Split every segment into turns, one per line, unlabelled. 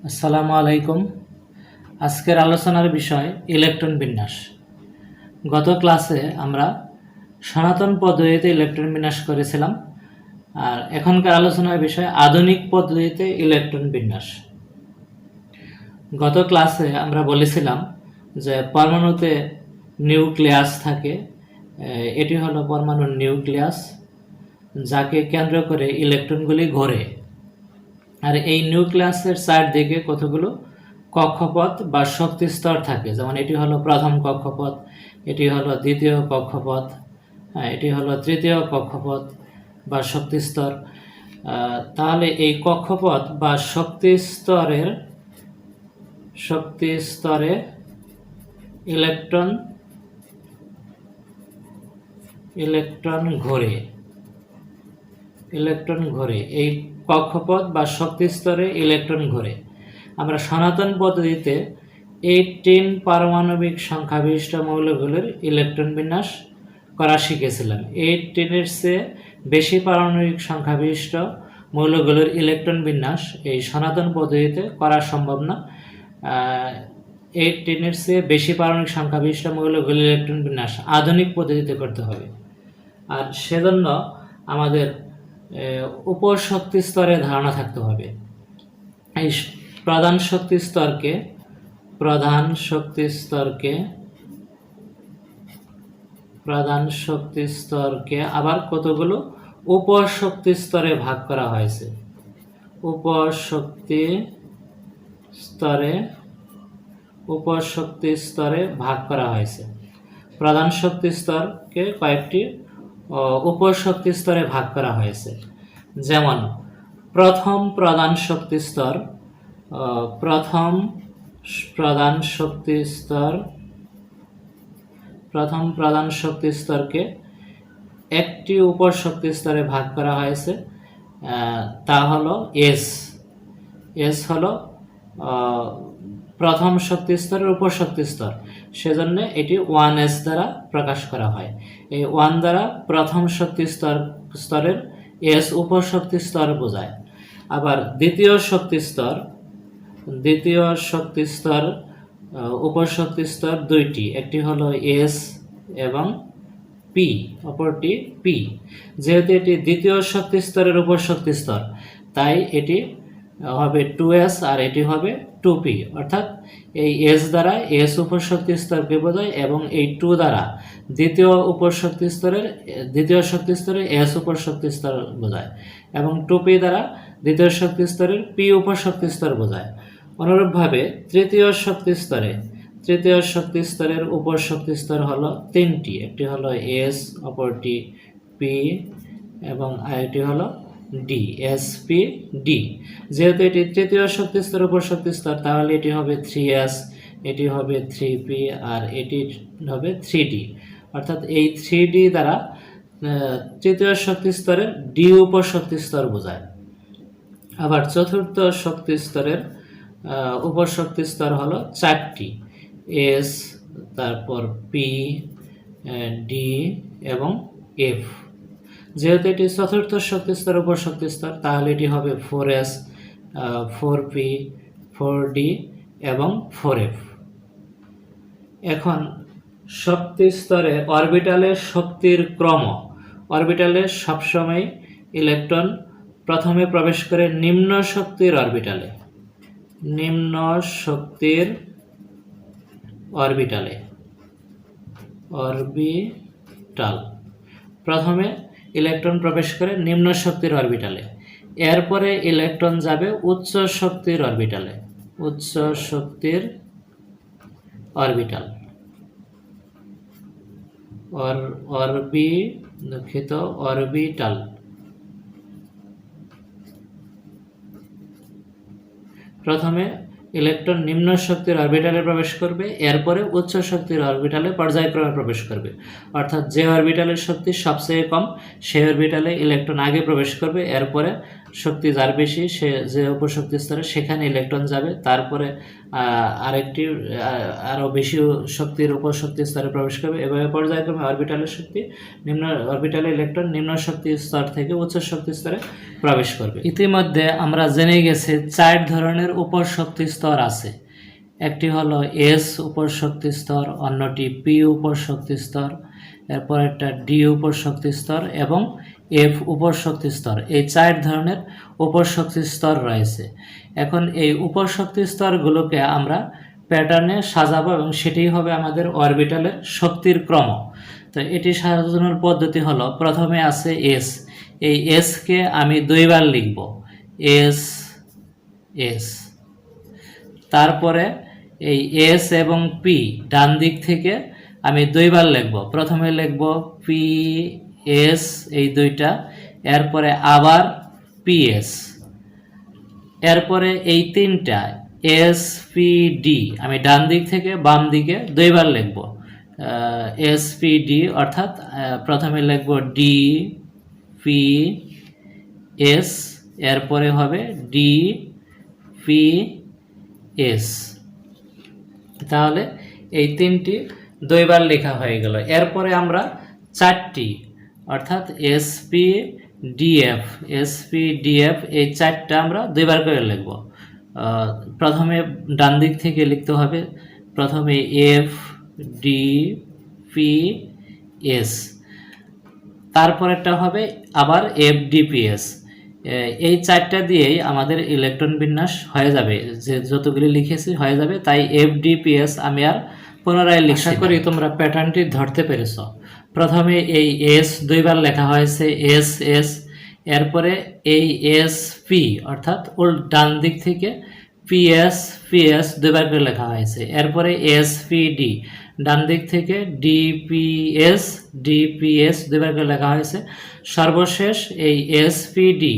আসসালামু আলাইকুম। আজকের আলোচনার বিষয় ইলেকট্রন বিন্যাস। গত ক্লাসে আমরা সনাতন পদ্ধতিতে ইলেকট্রন বিন্যাস করেছিলাম, আর এখনকার আলোচনার বিষয় আধুনিক পদ্ধতিতে ইলেকট্রন বিন্যাস। গত ক্লাসে আমরা বলেছিলাম যে পরমাণুতে নিউক্লিয়াস থাকে, এটি হলো পরমাণুর নিউক্লিয়াস, যাকে কেন্দ্র করে ইলেকট্রনগুলি ঘোরে। আর এই নিউক্লিয়াসের চারদিকে কতগুলো কক্ষপথ বা শক্তি স্তর থাকে, যেমন এটি হলো প্রথম কক্ষপথ, এটি হলো দ্বিতীয় কক্ষপথ, এটি হলো তৃতীয় কক্ষপথ বা শক্তি স্তর। তাহলে এই কক্ষপথ বা শক্তি স্তরে ইলেকট্রন ঘোরে। এই কক্ষপথ বা শক্তি স্তরে ইলেকট্রন ঘোরে। আমরা সনাতন পদ্ধতিতে 18 পারমাণবিক সংখ্যাবিশিষ্ট মৌলগুলির ইলেকট্রন বিন্যাস করা শিখেছিলাম। 18-এর চেয়ে বেশি পারমাণবিক সংখ্যাবিশিষ্ট মৌলগুলির ইলেকট্রন বিন্যাস এই সনাতন পদ্ধতিতে করা সম্ভব না। 18-এর চেয়ে বেশি পারমাণবিক সংখ্যাবিশিষ্ট মৌলগুলির ইলেকট্রন বিন্যাস আধুনিক পদ্ধতিতে করতে হবে। আর সেজন্য আমাদের উপর শক্তি স্তরে ধারণা থাকতে হবে। এই প্রধান শক্তি স্তরকে আবার কতগুলো উপর শক্তি স্তরে ভাগ করা হয়েছে। উপর শক্তি স্তরে ভাগ করা হয়েছে। প্রধান শক্তি স্তরকে কয়েকটি উপর শক্তি স্তরে ভাগ করা হয়েছে। যেমন প্রথম প্রধান শক্তি স্তরকে একটি উপর শক্তি স্তরে ভাগ করা হয়েছে, তা হলো এস হলো প্রথম শক্তি স্তরের উপর শক্তি স্তর, সেজন্য এটি 1s দ্বারা প্রকাশ করা হয়। এই 1 দ্বারা প্রথম শক্তি স্তরের এস উপর শক্তি স্তর বোঝায়। আবার দ্বিতীয় শক্তি স্তর উপর শক্তি স্তর দুইটি, একটি হলো এস এবং পি, অপরটি পি। যেহেতু এটি দ্বিতীয় শক্তি স্তরের উপর শক্তি স্তর, তাই এটি হবে 2s আর এটি হবে 2p, অর্থাৎ এই এস দ্বারা এস উপর শক্তি স্তরকে বোঝায় এবং এই 2 দ্বারা দ্বিতীয় শক্তি স্তরে এস উপর শক্তি স্তর বোঝায় এবং 2p দ্বারা দ্বিতীয় শক্তি স্তরের পি উপর শক্তি স্তর বোঝায়। অনুরূপভাবে তৃতীয় শক্তি স্তরের উপর শক্তি স্তর হলো 3টি, একটি হলো এস, অপরটি পি এবং আরেকটি হলো ডি, এস পি ডি। যেহেতু এটি তৃতীয় শক্তি স্তর উপর শক্তি স্তর, তাহলে এটি হবে 3s, এটি হবে 3p আর এটি হবে 3d, অর্থাৎ এই 3d দ্বারা তৃতীয় শক্তি স্তরের ডি উপর শক্তি স্তর বোঝায়। আবার চতুর্থ শক্তি স্তরের উপর শক্তি স্তর হলো 4টি, এস, তারপর পি, ডি এবং এফ। যেহেতু এটি চতুর্থ শক্তি স্তর উপর শক্তি স্তর, তাহলে এটি হবে 4s, 4p, 4d এবং 4f। এখন শক্তি স্তরে অরবিটালের শক্তির ক্রম। অরবিটালে সবসময় ইলেকট্রন প্রথমে প্রবেশ করে নিম্ন শক্তির অরবিটাল প্রথমে ইলেকট্রন প্রবেশ করে নিম্ন শক্তির অরবিটালে, এরপরে ইলেকট্রন যাবে উচ্চ শক্তির অরবিটাল। প্রথমে ইলেকট্রন নিম্ন শক্তির অরবিটালে প্রবেশ করবে, এরপরে উচ্চ শক্তির অরবিটালে পর্যায়ক্রমে প্রবেশ করবে। অর্থাৎ যে অরবিটালের শক্তি সবচেয়ে কম সেই অরবিটালে ইলেকট্রন আগে প্রবেশ করবে, এরপরে শক্তি যার বেশি সে যে উপশক্তি স্তরে সেখানে ইলেকট্রন যাবে, তারপরে আরেকটি আরও বেশি শক্তির উপশক্তি স্তরে প্রবেশ করবে। এভাবে পর্যায়ক্রমে অরবিটালের শক্তি নিম্ন অরবিটালের ইলেকট্রন নিম্ন শক্তি স্তর থেকে উচ্চ শক্তি স্তরে প্রবেশ করবে। ইতিমধ্যে আমরা জেনে গেছি 4 ধরনের উপশক্তি স্তর আছে। একটি হলো এস উপশক্তি স্তর, অন্যটি পি উপশক্তি স্তর, এরপর একটা ডি উপশক্তি স্তর এবং এফ উপশক্তি স্তর। এই 4 ধরনের উপশক্তি স্তর রয়েছে। এখন এই উপশক্তি স্তরগুলোকে আমরা প্যাটার্নে সাজাবো এবং সেটি হবে আমাদের অরবিটালের শক্তির ক্রম। তো এটি সাজানোর পদ্ধতি হলো, প্রথমে আছে এস। এই এসকে আমি 2 বার লিখব, এস এস। তারপরে এই এস এবং পি ডান দিক থেকে আমি 2 বার লিখব। প্রথমে লিখব পি এস, এই দুইটা, এরপরে আবার পি এস, এরপরে এই তিনটা এস পি ডি আমি ডান দিক থেকে বাম দিকে 2 বার লিখব, এস পি ডি, অর্থাৎ প্রথমে লিখব ডি পি এস, এরপরে হবে ডি পি এস। তাহলে এই তিনটি 2 বার লেখা হয়ে গেল। এরপরে আমরা 4টি অর্থাৎ এসপি ডিএফ, এসপি ডিএফ এই 4টা আমরা 2 বার করে লিখব। প্রথমে ডান দিক থেকে লিখতে হবে, প্রথমে এফ ডি পি এস, তারপরেরটা হবে আবার এফ ডিপিএস। এই 4টা দিয়েই আমাদের ইলেকট্রন বিন্যাস হয়ে যাবে, যে যতগুলি লিখেছি হয়ে যাবে। তাই এফডিপিএস আমি আর পুনরায় আশা করি তোমরা প্যাটার্নটি ধরতে পেরেছ। প্রথমে এই এস 2 বার লেখা হয়েছে, এস এস, এরপরে এই এস পি অর্থাৎ ডান দিক থেকে পিএস পিএস 2 বার করে লেখা হয়েছে, এরপরে এস পি ডি ডান দিক থেকে ডিপিএস ডিপিএস 2 বার করে লেখা হয়েছে, সর্বশেষ এই এসপিডি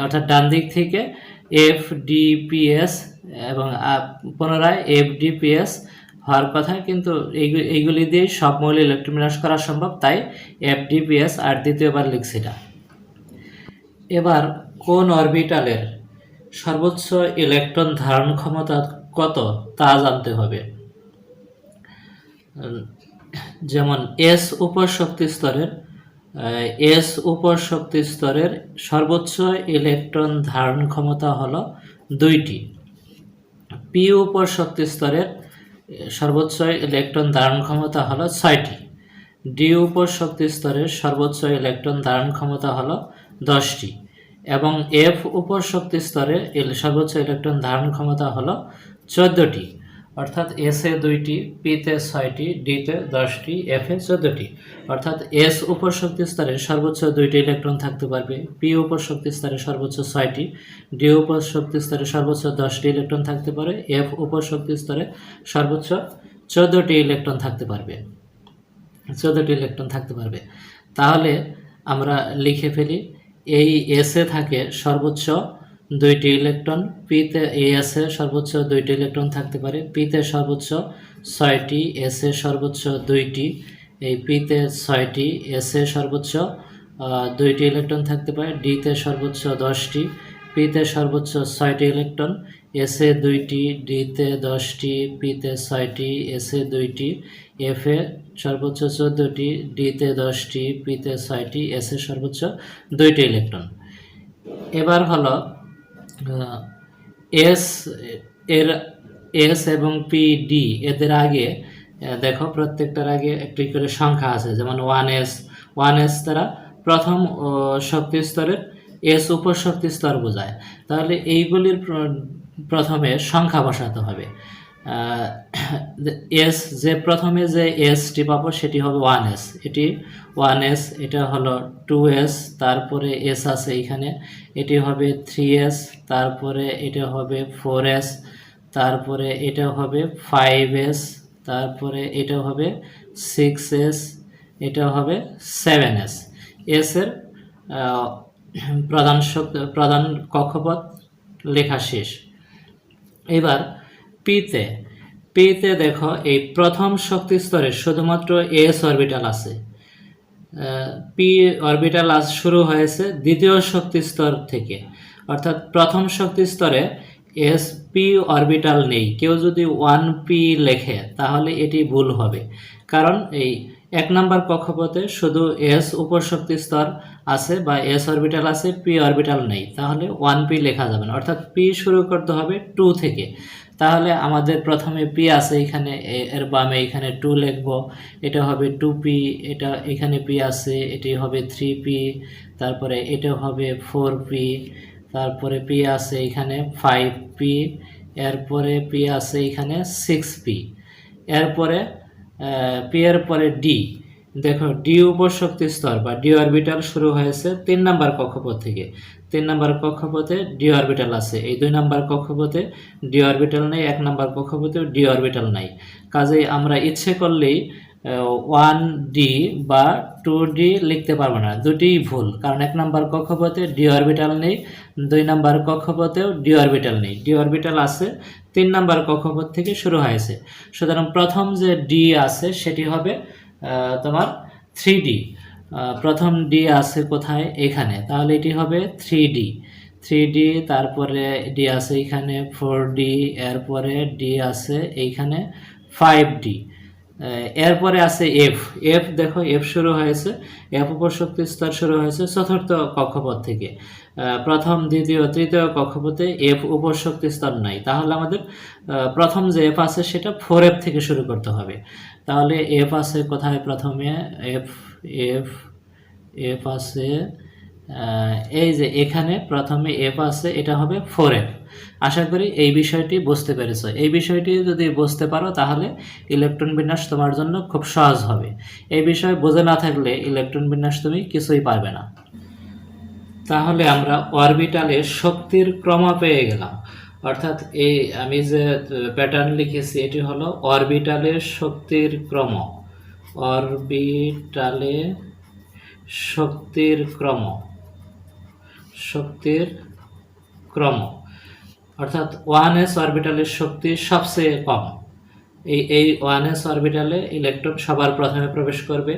অর্থাৎ ডান দিক থেকে এফডিপিএস এবং পুনরায় এফডিপিএস হওয়ার কথা, কিন্তু এইগুলি দিয়ে সব মৌলিক ইলেকট্রন বিন্যাস করা সম্ভব, তাই এফডিপিএস আর দ্বিতীয়বার লিখছি না। এবার কোন অরবিটালের সর্বোচ্চ ইলেকট্রন ধারণ ক্ষমতা কত তা জানতে হবে। যেমন এস উপশক্তি স্তরের সর্বোচ্চ ইলেকট্রন ধারণ ক্ষমতা হলো 2টি। পি উপশক্তি স্তরের সর্বোচ্চ ইলেকট্রন ধারণ ক্ষমতা হলো 6টি। ডি উপশক্তি স্তরের সর্বোচ্চ ইলেকট্রন ধারণ ক্ষমতা হলো 10টি এবং এফ উপশক্তি স্তরের সর্বোচ্চ ইলেকট্রন ধারণ ক্ষমতা হলো 14টি। অর্থাৎ এসে 2টি, পিতে 6টি, ডিতে 10টি, এফে 14টি। অর্থাৎ এস উপশক্তি স্তরে সর্বোচ্চ 2টি ইলেকট্রন থাকতে পারবে, পি উপশক্তি স্তরে সর্বোচ্চ 6টি, ডি উপশক্তি স্তরে সর্বোচ্চ 10টি ইলেকট্রন থাকতে পারে, এফ উপশক্তি স্তরে সর্বোচ্চ 14টি ইলেকট্রন থাকতে পারবে। তাহলে আমরা লিখে ফেলি, এই এসে থাকে সর্বোচ্চ 2টি ইলেকট্রন, পিতে এসে সর্বোচ্চ 2টি ইলেকট্রন থাকতে পারে, পিতে সর্বোচ্চ 6টি, এসে সর্বোচ্চ 2টি, এই পিতে 6টি, এসে সর্বোচ্চ 2টি ইলেকট্রন থাকতে পারে, ডিতে সর্বোচ্চ 10টি, পিতে সর্বোচ্চ 6টি ইলেকট্রন, এসে 2টি, ডিতে 10টি, পিতে 6টি, এসে 2টি, এফে সর্বোচ্চ 14টি, ডিতে 10টি, পিতে 6টি, এসে সর্বোচ্চ 2টি ইলেকট্রন। এবার হলো এস এবং পি ডি এদের আগে দেখো, প্রত্যেকটার আগে একটি করে সংখ্যা আছে, যেমন 1s তারা প্রথম শক্তি স্তরের এস উপশক্তি স্তর বোঝায়। তাহলে এইগুলির প্রথমে সংখ্যা বসাতে হবে। এস যে প্রথমে যে এসটি পাবো সেটি হবে 1s, এটি 1s, এটা হলো 2s, তারপরে এস আছে এখানে, এটি হবে 3s, তারপরে এটা হবে 4s, তারপরে এটা হবে 5s, তারপরে এটা হবে 6s, এটা হবে 7s। এস এর প্রধান কক্ষপথ লেখা শেষ। এবার পিতে দেখো, এই প্রথম শক্তি স্তরে শুধুমাত্র এস অরবিটাল আছে। পি অরবিটাল শুরু হয়েছে দ্বিতীয় শক্তি স্তর থেকে। অর্থাৎ প্রথম শক্তি স্তরে sp অরবিটাল নেই। কেউ যদি 1p লেখে তাহলে এটি ভুল হবে, কারণ এই 1 নাম্বার কক্ষপথে শুধু s উপশক্তি স্তর আছে বা s অরবিটাল আছে, p অরবিটাল নেই, তাহলে 1p লেখা যাবে না। অর্থাৎ p শুরু করতে হবে 2 থেকে। তাহলে আমাদের প্রথমে p আছে, এখানে এর বামে এখানে 2 লিখব, এটা হবে 2p, এটা এখানে p আছে, এটি হবে 3p, তারপরে এটা হবে 4p, তারপরে p আছে এখানে 5p, এরপরে p আছে এখানে 6p, এরপরে p এর পরে d। দেখো d উপশক্তি স্তর বা d অরবিটাল শুরু হয়েছে 3 নাম্বার কক্ষপথ থেকে। 3 নাম্বার কক্ষপথে d অরবিটাল আছে, এই 2 নাম্বার কক্ষপথে d অরবিটাল নেই, 1 নাম্বার কক্ষপথে d অরবিটাল নাই। কাজেই আমরা ইচ্ছে করলেই 1d বা 2d লিখতে পারবো না, দুটিই ভুল, কারণ 1 নাম্বার কক্ষপথে d অরবিটাল নেই, 2 নাম্বার কক্ষপথেও d অরবিটাল নেই। d অরবিটাল আছে 3 নাম্বার কক্ষপথ থেকে শুরু হয়েছে। সুতরাং প্রথম যে d আছে সেটি হবে তোমার 3d। প্রথম d আছে কোথায়? এখানে, তাহলে এটি হবে 3d। তারপরে d আছে এখানে 4d, এরপরে d আছে এইখানে 5d, এরপরে আছে f। দেখো f শুরু হয়েছে, f উপশক্তি স্তর শুরু হয়েছে চতুর্থ কক্ষপথ থেকে। প্রথম, দ্বিতীয়, তৃতীয় কক্ষপথে f উপশক্তি স্তর নাই, তাহলে আমাদের প্রথম যে f আছে সেটা 4f থেকে শুরু করতে হবে। তাহলে f আছে কোথায়? প্রথমে f আছে এই যে এখানে প্রথমে f আছে, এটা হবে 4f। আশা করি এই বিষয়টি বুঝতে পেরেছো। এই বিষয়টি যদি বুঝতে পারো তাহলে ইলেকট্রন বিন্যাস তোমার জন্য খুব সহজ হবে। এই বিষয় বোঝা না থাকলে ইলেকট্রন বিন্যাস তুমি কিছুই পারবে না। তাহলে আমরা অরবিটালের শক্তির ক্রম পেয়ে গেলাম। অর্থাৎ এই আমি যে প্যাটার্ন লিখেছি এটি হলো অরবিটালের শক্তির ক্রম। অরবিটালে শক্তির ক্রম অর্থাৎ 1s অরবিটালের শক্তি সবচেয়ে কম। এই 1s অরবিটালে ইলেকট্রন সবার প্রথমে প্রবেশ করবে,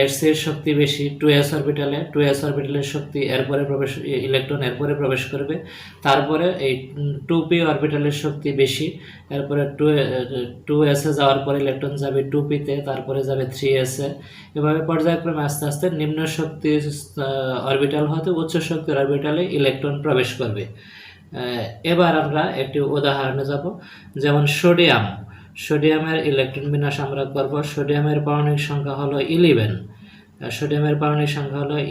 এর চেয়ে শক্তি বেশি 2s অরবিটালের শক্তি এরপরে ইলেকট্রন এরপরে প্রবেশ করবে, তারপরে এই 2p অরবিটালের শক্তি বেশি, এরপরে 2s এ যাওয়ার পরে ইলেকট্রন যাবে 2p তে, তারপরে যাবে 3s এ। এভাবে পর্যায়ক্রমে আস্তে আস্তে নিম্ন শক্তির অরবিটাল হতে উচ্চ শক্তির অরবিটালে ইলেকট্রন প্রবেশ করবে। এবার আমরা একটি উদাহরণে যাব, যেমন সোডিয়ামের ইলেকট্রন বিন্যাস আমরা করব। সোডিয়ামের পারমাণবিক সংখ্যা হলো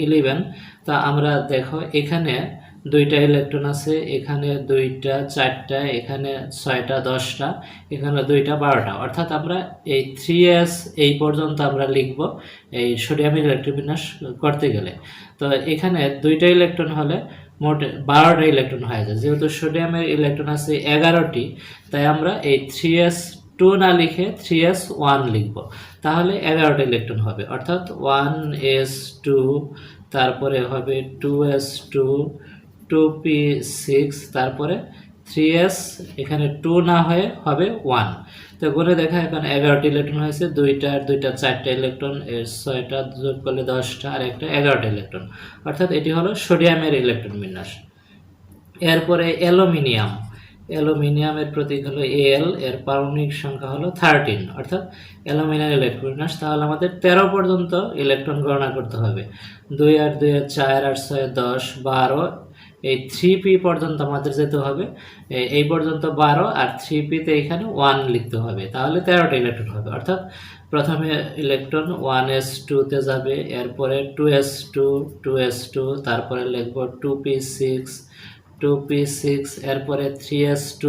11। তা আমরা দেখো এখানে 2টা ইলেকট্রন আছে, এখানে 2টা, 4টা, এখানে 6টা, 10টা, এখানে 2টা, 12টা। অর্থাৎ আমরা এই 3s এই পর্যন্ত আমরা লিখব এই সোডিয়ামের ইলেকট্রন বিন্যাস করতে গেলে। তো এখানে 2টা ইলেকট্রন হলে মোট 12টা ইলেকট্রন হয়ে যায়। যেহেতু সোডিয়ামের ইলেকট্রন আছে 11টি, তাই আমরা এই 3s2 না লিখে 3s1 লিখব, তাহলে 11টা ইলেকট্রন হবে। অর্থাৎ 1s2, তারপরে হবে 2s2, 2p6, তারপরে 3s, এখানে 2 না হয়ে হবে 1। তো গুণে দেখা এখানে 11টি ইলেকট্রন হয়েছে, 2টা 4টা ইলেকট্রন, এর 6টা যোগ করলে 10টা, আর একটা 11টা ইলেকট্রন। অর্থাৎ এটি হলো সোডিয়ামের ইলেকট্রন বিন্যাস। এরপরে অ্যালুমিনিয়ামের প্রতীক হলো Al, এর পারমাণবিক সংখ্যা হলো 13। অর্থাৎ অ্যালুমিনিয়াম ইলেকট্রন বিন্যাস। তাহলে আমাদের 13 পর্যন্ত ইলেকট্রন গণনা করতে হবে। 2 আর 2 আর 4 আর 6 10 12, এই 3p পর্যন্ত আমাদের যেতে হবে। এই পর্যন্ত 12 আর 3p তে এখানে 1 লিখতে হবে, তাহলে 13টা ইলেকট্রন হবে। অর্থাৎ প্রথমে ইলেকট্রন 1s2 তে যাবে, এরপরে 2s2, তারপরে লিখব 2p6, এরপরে 3s2,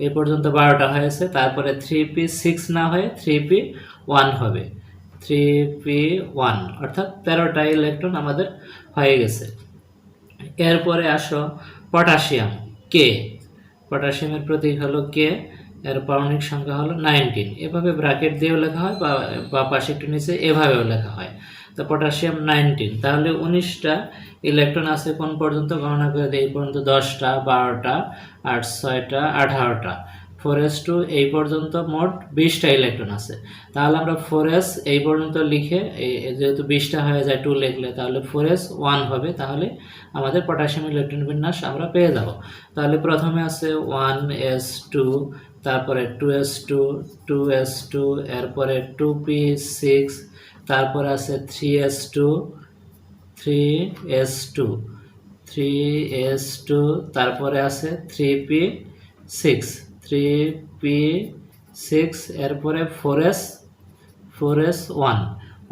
এই পর্যন্ত 12টা হয়েছে। তারপরে 3p6 না হয়ে 3p1 হবে, 3p1, অর্থাৎ 13টা ইলেকট্রন আমাদের হয়ে গেছে। এরপরে আসো পটাশিয়ামের প্রতীক হলো K, এর পারমাণবিক সংখ্যা হলো 19। এভাবে ব্র্যাকেট দিয়েও লেখা হয় বা পাশে একটু নিচে এভাবেও লেখা হয়। তো পটাশিয়াম 19, তাহলে 19টা ইলেকট্রন আছে কোন পর্যন্ত গণনা করে দেই? এই পর্যন্ত 10টা, 12টা, আর 6টা, 18টা। 4s2 এই পর্যন্ত মোট 20টা ইলেকট্রন আছে। তাহলে আমরা 4s এই পর্যন্ত লিখে যেহেতু 20টা হয়ে যায় 2 লিখলে, তাহলে 4s1 হবে। তাহলে আমাদের পটাশিয়াম ইলেকট্রন বিন্যাস আমরা পেয়ে যাব। তাহলে প্রথমে আছে 1s2, তারপরে 2s2, 2s2, এরপরে 2p6, তারপরে আছে 3s2, 3s2, 3s2, তারপরে আছে 3p6, 3p6, এরপরে 4s1।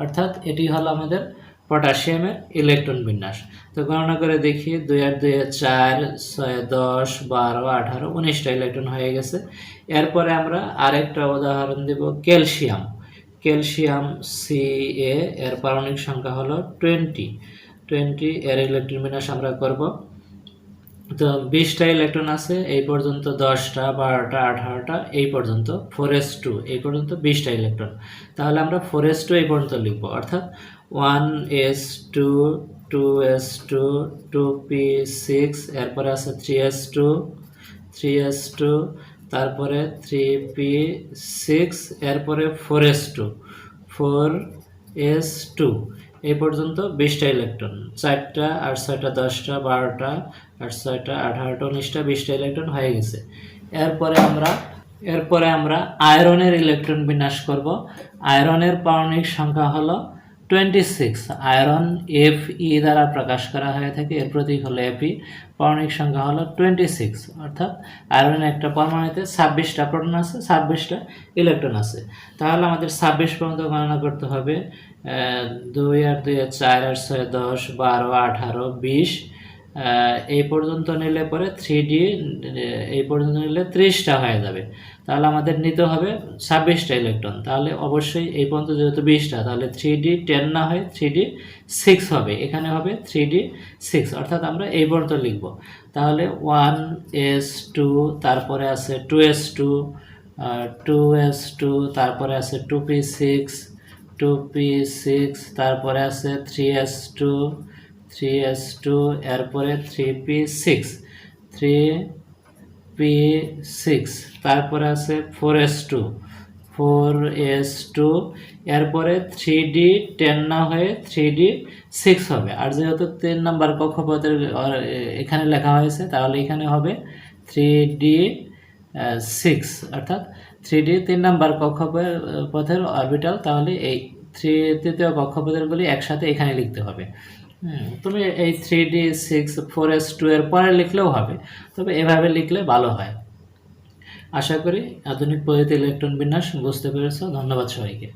অর্থাৎ এটি হলো আমাদের পটাশিয়ামের ইলেকট্রন বিন্যাস। তো গণনা করে দেখি, 2 আর 2 4, 6 10 12 18 19টা ইলেকট্রন হয়ে গেছে। এরপরে আমরা আরেকটা উদাহরণ দেব, ক্যালসিয়াম। ক্যালসিয়াম Ca, এর পারমাণবিক সংখ্যা হলো 20, এর ইলেকট্রন বিন্যাস আমরা করব। তো 20টা ইলেকট্রন আছে এই পর্যন্ত, 10টা 12টা 18টা এই পর্যন্ত, 4s2 এই পর্যন্ত 20টা ইলেকট্রন। তাহলে আমরা 4s2 এই পর্যন্ত লিখব, অর্থাৎ 1s2, 2s2, 2p6, এরপরে আছে 3s2, তারপরে 3p6, এরপরে 4s2 এই পর্যন্ত 20টা ইলেকট্রন। 4টা আর 6টা 10টা 12টা আর 6টা 18টা 19টা 20টা ইলেকট্রন হয়ে গেছে। এরপরে আমরা আয়রনের ইলেকট্রন বিন্যাস করব। আয়রনের পারমাণবিক সংখ্যা হলো 26। আয়রন Fe দ্বারা প্রকাশ করা হয়ে থাকে, এর প্রতীক হলো Fe। পারমাণবিক সংখ্যা হলো 26, অর্থাৎ আয়রনের একটা পরমাণুতে 26টা প্রোটন আছে, 26টা ইলেকট্রন আছে। তাহলে আমাদের 26 পর্যন্ত গণনা করতে হবে। 2 আর 2 4 আর 6 10 12 18 20, এই পর্যন্ত নিলে পরে 3D এই পর্যন্ত নিলে 30টা হয়ে যাবে। তাহলে আমাদের নিতে হবে 26টা ইলেকট্রন। তাহলে অবশ্যই এই পর্যন্ত যেহেতু 20টা, তাহলে 3D10 না হয় 3D6 হবে, এখানে হবে 3D6, অর্থাৎ আমরা এই পর্যন্ত লিখব। তাহলে 1s2, তারপরে আছে 2s2, 2s2, তারপরে আছে 2p6, তারপরে আছে 3s2, এরপরে 3p6, তারপরে আছে 4s2, এরপরে 3D10 না হয়ে 3D6 হবে। আর যেহেতু 3 নাম্বার কক্ষপথের এখানে লেখা হয়েছে, তাহলে এখানে হবে 3D6, অর্থাৎ 3D 3 নাম্বার কক্ষপথের অরবিটাল। তাহলে এই তৃতীয় কক্ষপথেরগুলি একসাথে এখানে লিখতে হবে। তুমি এই 3D6 4s2 এর পরে লিখলেও হবে, তবে এভাবে লিখলে ভালো হয়। আশা করি আধুনিক পদ্ধতি ইলেকট্রন বিন্যাস বুঝতে পেরেছো। ধন্যবাদ সবাইকে।